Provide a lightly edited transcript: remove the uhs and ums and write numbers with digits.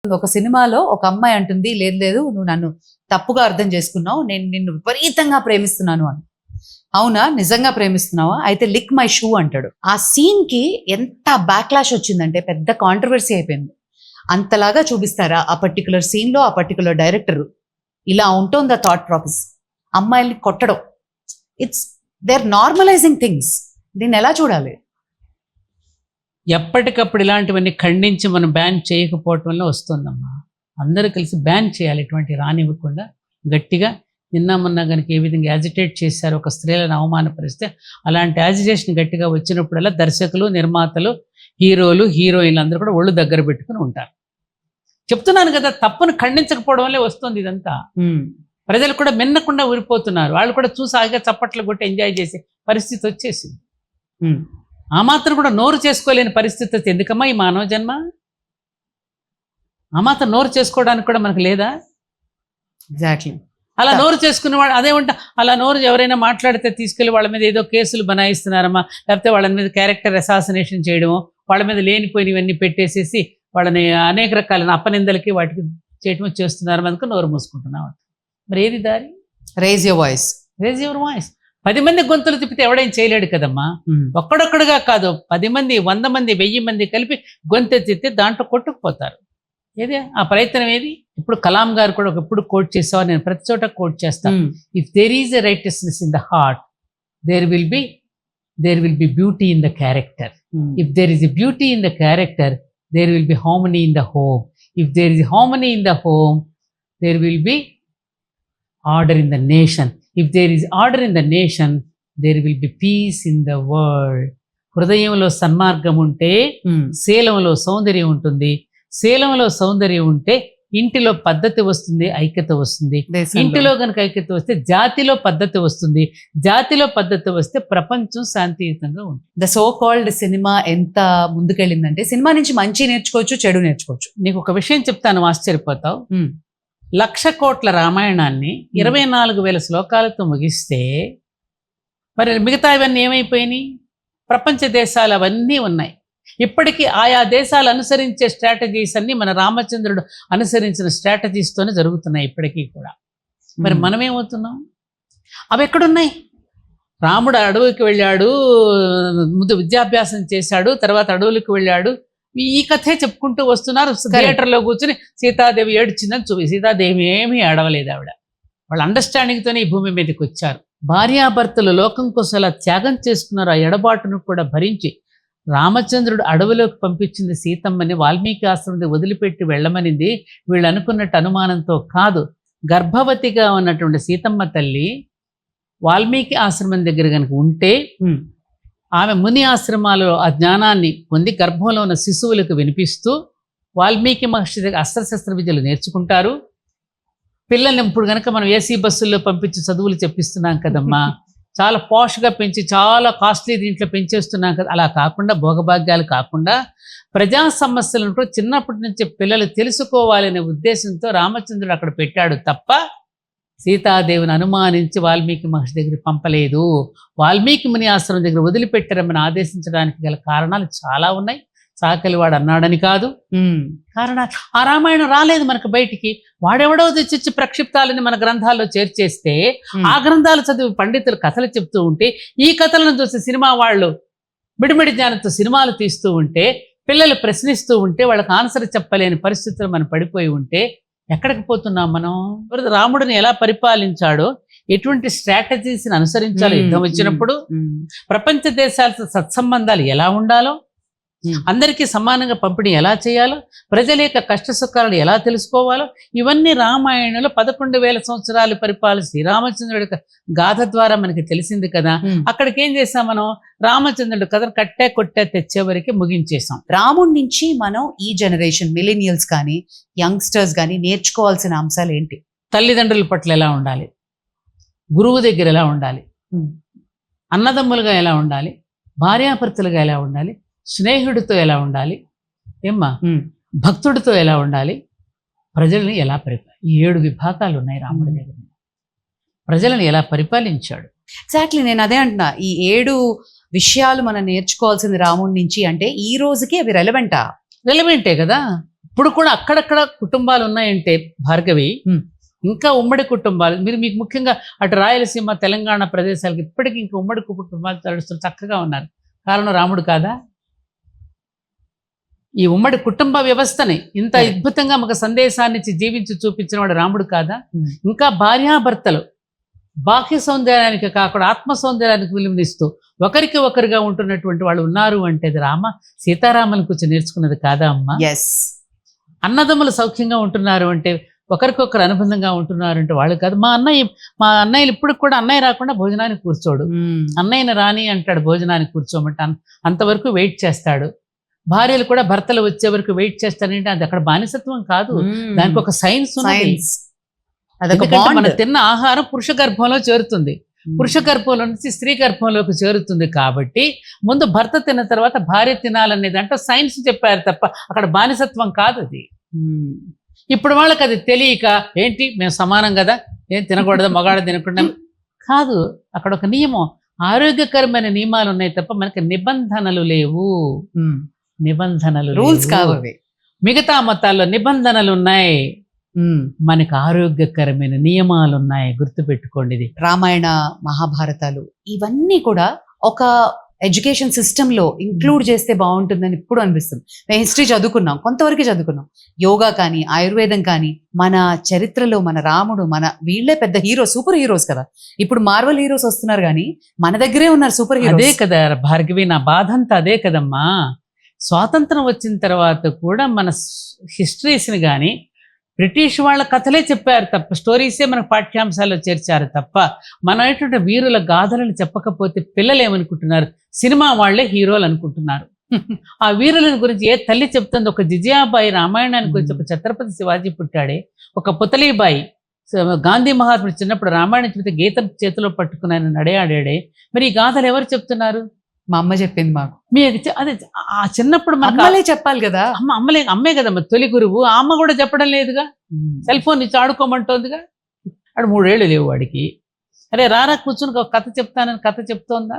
ఒక సినిమాలో ఒక అమ్మాయి అంటుంది, లేదు లేదు నువ్వు నన్ను తప్పుగా అర్థం చేసుకున్నావు, నేను నిన్ను విపరీతంగా ప్రేమిస్తున్నాను అని. అవునా, నిజంగా ప్రేమిస్తున్నావా, అయితే లిక్ మై షూ అంటాడు. ఆ సీన్ కి ఎంత బ్యాక్లాష్ వచ్చిందంటే పెద్ద కాంట్రవర్సీ అయిపోయింది. అంతలాగా చూపిస్తారా ఆ పర్టికులర్ సీన్ లో ఆ పర్టికులర్ డైరెక్టర్? ఇలా ఉంటుంది ఆ థాట్ ప్రాసెస్. అమ్మాయిల్ని కొట్టడం, it's they are normalizing things. దీన్ని ఎలా చూడాలి? ఎప్పటికప్పుడు ఇలాంటివన్నీ ఖండించి మనం బ్యాన్ చేయకపోవటం వల్ల వస్తుందమ్మా. అందరూ కలిసి బ్యాన్ చేయాలి, ఇటువంటి రానివ్వకుండా గట్టిగా. నిన్న మొన్న కనుక ఏ విధంగా యాజిటేట్ చేశారు ఒక స్త్రీలను అవమానపరిస్తే, అలాంటి యాజిటేషన్ గట్టిగా వచ్చినప్పుడల్లా దర్శకులు, నిర్మాతలు, హీరోలు, హీరోయిన్లు అందరూ కూడా ఒళ్ళు దగ్గర పెట్టుకుని ఉంటారు. చెప్తున్నాను కదా, తప్పును ఖండించకపోవడం వల్లే వస్తుంది ఇదంతా. ప్రజలు కూడా మిన్నకుండా ఊరిపోతున్నారు. వాళ్ళు కూడా చూసి ఆగా చప్పట్లు కొట్టి ఎంజాయ్ చేసే పరిస్థితి వచ్చేసింది. ఆ మాత్రం కూడా నోరు చేసుకోలేని పరిస్థితి వస్తే ఎందుకమ్మా ఈ మానవ జన్మ? ఆ మాత్రం నోరు చేసుకోవడానికి కూడా మనకు లేదా? ఎగ్జాక్ట్లీ. అలా నోరు చేసుకునేవాడు అదేమంటా, అలా నోరు ఎవరైనా మాట్లాడితే తీసుకెళ్ళి వాళ్ళ మీద ఏదో కేసులు బనాయిస్తున్నారమ్మా, లేకపోతే వాళ్ళ మీద క్యారెక్టర్ అసాసినేషన్ చేయడమో, వాళ్ళ మీద లేనిపోయినవన్నీ పెట్టేసేసి వాళ్ళని అనేక రకాల అపనిందలకి వాటికి చేయటమో చేస్తున్నారు. మనకు నోరు మూసుకుంటున్నాం. మరి ఏది దారి? Raise your voice. Raise your voice. 10 మంది గొంతులు తిప్పితే ఎవడేం చేయలేడు కదమ్మా. ఒక్కడొక్కడుగా కాదు, 10 మంది, 100 మంది, 1000 మంది కలిపి గొంతెత్తితే దాంట్లో కొట్టుకుపోతారు. ఏదే ఆ ప్రయత్నం ఏది? ఇప్పుడు కలాం గారు కూడా ఒకప్పుడు కోట్ చేసేవారు, నేను ప్రతి చోట కోట్ చేస్తాను. If there is a righteousness in the heart, there will be beauty in the character. If there is a beauty in the character, there will be harmony in the home. If there is harmony in the home, there will be order in the nation. If there is order in the nation, there will be peace in the world. హృదయంలో సన్మార్గం ఉంటే శీలంలో సౌందర్యం ఉంటుంది. శీలంలో సౌందర్యం ఉంటే ఇంటిలో పద్ధతి వస్తుంది, ఐక్యత వస్తుంది. ఇంటిలో కనుక ఐక్యత వస్తే జాతిలో పద్ధతి వస్తుంది. జాతిలో పద్ధతి వస్తే ప్రపంచం శాంతియుతంగా ఉంటుంది. ద సో కాల్డ్ సినిమా ఎంత ముందుకెళ్ళిందంటే, సినిమా నుంచి మంచి నేర్చుకోవచ్చు, చెడు నేర్చుకోవచ్చు. నీకు ఒక విషయం చెప్తాను, ఆశ్చర్యపోతావు. 1,00,000 కోట్ల రామాయణాన్ని 24,000 శ్లోకాలతో ముగిస్తే మరి మిగతా ఇవన్నీ ఏమైపోయినాయి? ప్రపంచ దేశాలు అవన్నీ ఉన్నాయి. ఇప్పటికీ ఆయా దేశాలు అనుసరించే స్ట్రాటజీస్ అన్నీ మన రామచంద్రుడు అనుసరించిన స్ట్రాటజీస్తోనే జరుగుతున్నాయి ఇప్పటికీ కూడా. మరి మనమేమవుతున్నాం? అవి ఎక్కడున్నాయి? రాముడు అడవికి వెళ్ళాడు, ముందు విద్యాభ్యాసం చేశాడు, తర్వాత అడవులకు వెళ్ళాడు. ఈ కథే చెప్పుకుంటూ వస్తున్నారు. థియేటర్లో కూర్చుని సీతాదేవి ఏడ్చిందని చూపి, సీతాదేవి ఏమీ ఏడవలేదు. ఆవిడ వాళ్ళ అండర్స్టాండింగ్తోనే ఈ భూమి మీదకి వచ్చారు. భార్యాభర్తలు లోకం కోసం అలా త్యాగం చేసుకున్నారు. ఆ ఎడబాటును కూడా భరించి రామచంద్రుడు అడవిలోకి పంపించింది సీతమ్మని, వాల్మీకి ఆశ్రమం వదిలిపెట్టి వెళ్ళమనింది వీళ్ళు అనుకున్నట్టు అనుమానంతో కాదు. గర్భవతిగా ఉన్నటువంటి సీతమ్మ తల్లి వాల్మీకి ఆశ్రమం దగ్గర కనుక ఉంటే, ఆమె ముని ఆశ్రమాలలో ఆ జ్ఞానాన్ని పొంది గర్భంలో ఉన్న శిశువులకు వినిపిస్తూ వాల్మీకి మహర్షి దగ్గర అస్త్రశస్త్ర విద్యలు నేర్చుకుంటారు. పిల్లల్ని ఇప్పుడు కనుక మనం ఏసీ బస్సుల్లో పంపించి చదువులు చెప్పిస్తున్నాం కదమ్మా, చాలా పాష్గా పెంచి చాలా కాస్ట్లీ దీంట్లో పెంచేస్తున్నాం కదా. అలా కాకుండా, భోగభాగ్యాలు కాకుండా ప్రజా సమస్యలను కూడా చిన్నప్పటి నుంచి పిల్లలు తెలుసుకోవాలనే ఉద్దేశంతో రామచంద్రుడు అక్కడ పెట్టాడు తప్ప సీతాదేవిని అనుమానించి వాల్మీకి మహర్షి దగ్గర పంపలేదు. వాల్మీకి ముని ఆశ్రమం దగ్గర వదిలిపెట్టారమని ఆదేశించడానికి గల కారణాలు చాలా ఉన్నాయి. సాకలివాడు అన్నాడని కాదు కారణాలు. ఆ రామాయణం రాలేదు మనకు బయటికి. వాడెవడో తెచ్చి ప్రక్షిప్తాలని మన గ్రంథాల్లో చేర్చేస్తే, ఆ గ్రంథాలు చదివి పండితులు కథలు చెప్తూ ఉంటే, ఈ కథలను చూసి సినిమా వాళ్ళు మిడిమిడి జ్ఞానంతో సినిమాలు తీస్తూ ఉంటే, పిల్లలు ప్రశ్నిస్తూ ఉంటే, వాళ్ళకి ఆన్సర్ చెప్పలేని పరిస్థితులు మనం పడిపోయి ఉంటే ఎక్కడికి పోతున్నాం మనం? రాముడిని ఎలా పరిపాలించాడో, ఎటువంటి స్ట్రాటజీస్ని అనుసరించాలో, యుద్ధం వచ్చినప్పుడు ప్రపంచ దేశాలతో సత్సంబంధాలు ఎలా ఉండాలో, అందరికీ సమానంగా పంపిణీ ఎలా చేయాలో, ప్రజల యొక్క కష్ట సుఖాలను ఎలా తెలుసుకోవాలో, ఇవన్నీ రామాయణంలో 11,000 సంవత్సరాలు పరిపాలన శ్రీరామచంద్రుడి యొక్క గాథ ద్వారా మనకి తెలిసింది కదా. అక్కడికి ఏం చేసాం మనం? రామచంద్రుడి కథను కట్టే కొట్టే తెచ్చేవరకు ముగించేసాం. రాముడి నుంచి మనం ఈ జనరేషన్ మిలీనియల్స్ కానీ యంగ్స్టర్స్ కానీ నేర్చుకోవాల్సిన అంశాలు ఏంటి? తల్లిదండ్రుల పట్ల ఎలా ఉండాలి, గురువు దగ్గర ఎలా ఉండాలి, అన్నదమ్ములుగా ఎలా ఉండాలి, భార్యాభర్తలుగా ఎలా ఉండాలి, స్నేహితుడితో ఎలా ఉండాలి, ఏమ్మా భక్తుడితో ఎలా ఉండాలి, ప్రజల్ని ఎలా 7 విభాగాలు ఉన్నాయి రాముడి దగ్గర. ప్రజలను ఎలా పరిపాలించాడు. ఎగ్జాక్ట్లీ, నేను అదే అంటున్నా. ఈ 7 విషయాలు మనం నేర్చుకోవాల్సింది రాముడి నుంచి అంటే ఈ రోజుకి అవి రెలవెంటా? రెలవెంటే కదా. ఇప్పుడు కూడా అక్కడక్కడ కుటుంబాలు ఉన్నాయంటే భార్గవి, ఇంకా ఉమ్మడి కుటుంబాలు మీకు ముఖ్యంగా అటు రాయలసీమ తెలంగాణ ప్రదేశాలకు ఇప్పటికీ ఇంకా ఉమ్మడి కుటుంబాలు తడుస్తూ చక్కగా ఉన్నారు. కారణం రాముడు కాదా? ఈ ఉమ్మడి కుటుంబ వ్యవస్థని ఇంత అద్భుతంగా ఒక సందేశాన్ని ఇచ్చి జీవించి చూపించిన వాడు రాముడు కాదా? ఇంకా భార్యాభర్తలు బాహ్య సౌందర్యానికి కాకుండా ఆత్మ సౌందర్యానికి విలువనిస్తూ ఒకరికి ఒకరుగా ఉంటున్నటువంటి వాళ్ళు ఉన్నారు అంటే అది సీతారాముల కూర్చొని నేర్చుకున్నది కాదా అమ్మా? ఎస్. అన్నదమ్ములు సౌఖ్యంగా ఉంటున్నారు అంటే, ఒకరికొకరు అనుబంధంగా ఉంటున్నారు అంటే వాళ్ళు కాదు. మా అన్నయ్యలు ఇప్పుడు కూడా అన్నయ్య రాకుండా భోజనానికి కూర్చోడు. అన్నయ్యని రాని అంటాడు భోజనానికి కూర్చోమంటే, అంతవరకు వెయిట్ చేస్తాడు. భార్యలు కూడా భర్తలు వచ్చే వరకు వెయిట్ చేస్తారంటే అది అక్కడ బానిసత్వం కాదు, దానికి ఒక సైన్స్ ఉన్నది. మనం తిన్న ఆహారం పురుష గర్భంలో చేరుతుంది, పురుష గర్భంలో నుంచి స్త్రీ గర్భంలోకి చేరుతుంది. కాబట్టి ముందు భర్త తిన్న తర్వాత భార్య తినాలనేది అంటే సైన్స్ చెప్పారు తప్ప అక్కడ బానిసత్వం కాదు అది. ఇప్పుడు వాళ్ళకి అది తెలియక ఏంటి మేము సమానం కదా, ఏం తినకూడదు మగాడ తినకుండా కాదు. అక్కడ ఒక నియమం, ఆరోగ్యకరమైన నియమాలు ఉన్నాయి తప్ప మనకి నిబంధనలు లేవు. నిబంధనలు రూల్స్ కావు. మిగతా మతాల్లో నిబంధనలు ఉన్నాయి, మనకు ఆరోగ్యకరమైన నియమాలు ఉన్నాయి. గుర్తుపెట్టుకోండి. ఇది రామాయణ మహాభారతాలు ఇవన్నీ కూడా ఒక ఎడ్యుకేషన్ సిస్టంలో ఇంక్లూడ్ చేస్తే బాగుంటుందని ఇప్పుడు అనిపిస్తుంది. మేము హిస్టరీ చదువుకున్నాం, కొంతవరకు చదువుకున్నాం, యోగా కానీ ఆయుర్వేదం కానీ, మన చరిత్రలో మన రాముడు వీళ్ళే పెద్ద హీరో, సూపర్ హీరోస్ కదా. ఇప్పుడు మార్వల్ హీరోస్ వస్తున్నారు కానీ మన దగ్గరే ఉన్నారు సూపర్ హీరో. అదే కదా భార్గవి, నా బాధ అంతా అదే కదమ్మా. స్వాతంత్రం వచ్చిన తర్వాత కూడా మన హిస్టరీస్ని కానీ బ్రిటిష్ వాళ్ళ కథలే చెప్పారు తప్ప, స్టోరీసే మనకు పాఠ్యాంశాల్లో చేర్చారు తప్ప, మన వీరుల గాథలను చెప్పకపోతే పిల్లలు ఏమనుకుంటున్నారు, సినిమా వాళ్లే హీరోలు అనుకుంటున్నారు. ఆ వీరుల గురించి ఏ తల్లి చెప్తుంది? ఒక జిజియాబాయి రామాయణానికి గురించి, ఒక ఛత్రపతి శివాజీ పుట్టాడే, ఒక పుతలీబాయి గాంధీ మహాత్ముడు చిన్నప్పుడు రామాయణం చెప్తే గీతం చేతిలో పట్టుకున్నాను నడయాడాడే. మరి ఈ గాథలు ఎవరు చెప్తున్నారు? మా అమ్మ చెప్పింది మాకు. అదే ఆ చిన్నప్పుడు అమ్మలే చెప్పాలి కదా. అమ్మే కదమ్మా తొలి గురువు. ఆ అమ్మ కూడా చెప్పడం లేదుగా, సెల్ ఫోన్ ఇచ్చి ఆడుకోమంటోందిగా. వాడు 3 ఏళ్ళు లేవు వాడికి. అరే రారా కూర్చుని ఒక కథ చెప్తానని కథ చెప్తోందా?